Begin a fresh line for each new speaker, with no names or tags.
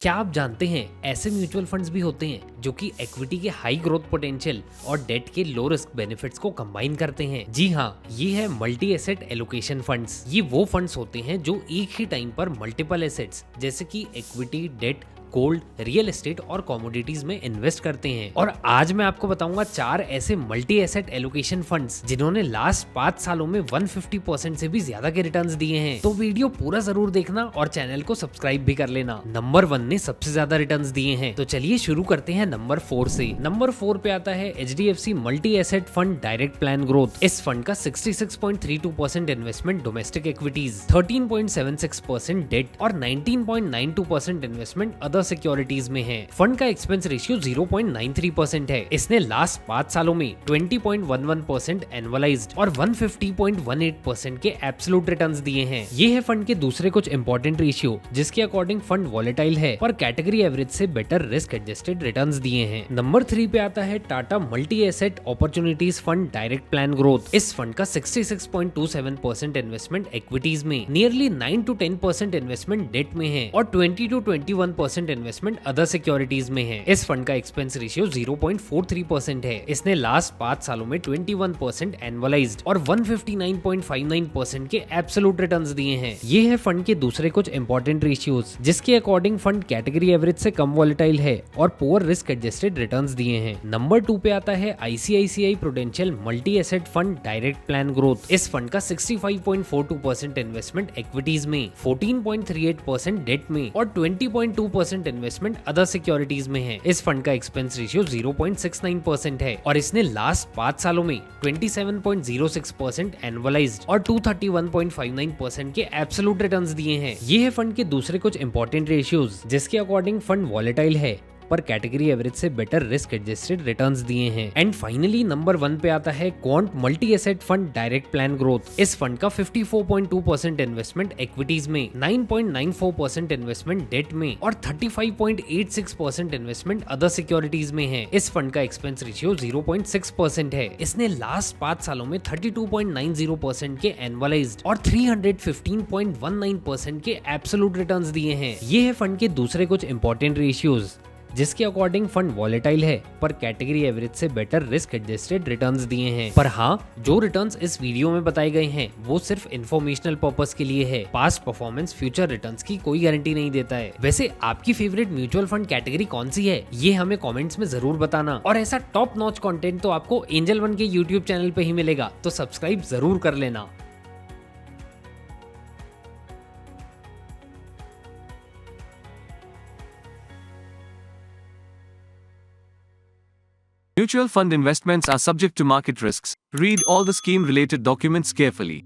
क्या आप जानते हैं ऐसे म्यूचुअल फंड्स भी होते हैं जो कि इक्विटी के हाई ग्रोथ पोटेंशियल और डेट के लो रिस्क बेनिफिट्स को कंबाइन करते हैं। जी हाँ, ये है मल्टी एसेट एलोकेशन फंड्स। ये वो फंड्स होते हैं जो एक ही टाइम पर मल्टीपल एसेट्स जैसे कि equity, debt, gold, real estate और कमोडिटीज में इन्वेस्ट करते हैं। और आज मैं आपको बताऊंगा 4 ऐसे मल्टी एसेट एलोकेशन फंड्स जिन्होंने लास्ट 5 सालों में 150% से भी ज्यादा के रिटर्न्स दिए हैं। तो वीडियो पूरा जरूर देखना और चैनल को सब्सक्राइब भी कर लेना। नंबर 1 ने सबसे ज्यादा रिटर्न्स दिए हैं, तो चलिए शुरू करते हैं नंबर 4 से। नंबर 4 पे आता है HDFC multi asset fund direct plan growth. इस फंड का 66.32% इन्वेस्टमेंट डोमेस्टिक इक्विटीज, 13.76% डेट और 19.92% इन्वेस्टमेंट अदर सिक्योरिटीज में है। फंड का एक्सपेंस रेशियो 0.93% है। इसने लास्ट 5 सालों में 20.11% एनुअलाइज्ड और 150.18% के एब्सोल्यूट रिटर्न्स दिए हैं। ये है फंड के दूसरे कुछ इंपॉर्टेंट रेशियो जिसके अकॉर्डिंग फंड वॉलेटाइल है पर कैटेगरी एवरेज से बेटर रिस्क एडजस्टेड रिटर्न्स दिए हैं। नंबर 3 पे आता है Tata multi asset opportunities fund direct plan growth. इस फंड का 66.27% इन्वेस्टमेंट इक्विटीज में, नियरली 9 to 10% इन्वेस्टमेंट डेट में है और 20 to 21% इन्वेस्टमेंट अदर सिक्योरिटीज में है। इस फंड का एक्सपेंस रेशियो 0.43% है। इसने लास्ट 5 सालों में 21% एनुअलाइज्ड और 159.59% के एब्सोल्यूट रिटर्न्स दिए हैं। ये है फंड के दूसरे कुछ इंपॉर्टेंट रेशियोज जिसके अकॉर्डिंग फंड कैटेगरी एवरेज से कम वॉलेटाइल है और पुअर रिस्क एडजस्टेड रिटर्न्स दिए हैं। नंबर 2 पे आता है ICICI prudential multi asset fund direct plan growth. इस फंड का 65.42% इन्वेस्टमेंट इक्विटीज में, 14.38% डेट में और 20.2% इन्वेस्टमेंट अदर सिक्योरिटीज में है। इस फंड का एक्सपेंस रेशियो 0.69% है और इसने लास्ट 5 सालों में 27.06% एनुअलाइज्ड और 231.59% के एब्सोल्यूट रिटर्न्स दिए हैं। ये है फंड के दूसरे कुछ इंपॉर्टेंट रेशियोज जिसके अकॉर्डिंग फंड वॉलेटाइल है पर कैटेगरी एवरेज से बेटर रिस्क एडजस्टेड रिटर्न्स दिए हैं। एंड फाइनली नंबर 1 पे आता है quant multi asset fund direct plan growth. इस फंड का 54.2% इन्वेस्टमेंट इक्विटीज में, 9.94% इन्वेस्टमेंट डेट में और 35.86% इन्वेस्टमेंट अदर सिक्योरिटीज में है। इस फंड का एक्सपेंस रेशियो 0.6% है। इसने लास्ट 5 सालों में 32.90% के एनुअलाइज्ड और 315.19% के एब्सोल्यूट रिटर्न्स दिए हैं। ये है फंड के दूसरे कुछ इंपॉर्टेंट रेशियोज जिसके अकॉर्डिंग फंड वॉलेटाइल है पर कैटेगरी एवरेज से बेटर रिस्क एडजस्टेड रिटर्न्स दिए हैं। पर हाँ, जो रिटर्न्स इस वीडियो में बताए गए हैं वो सिर्फ इंफॉर्मेशनल पर्पस के लिए है। पास्ट परफॉर्मेंस फ्यूचर रिटर्न्स की कोई गारंटी नहीं देता है। वैसे आपकी फेवरेट म्यूचुअल फंड कैटेगरी कौन सी है ये हमें कॉमेंट्स में जरूर बताना। और ऐसा टॉप नॉच कंटेंट तो आपको एंजल वन के यूट्यूब चैनल पे ही मिलेगा, तो सब्सक्राइब जरूर कर लेना।
Mutual fund investments are subject to market risks. Read all the scheme related documents carefully.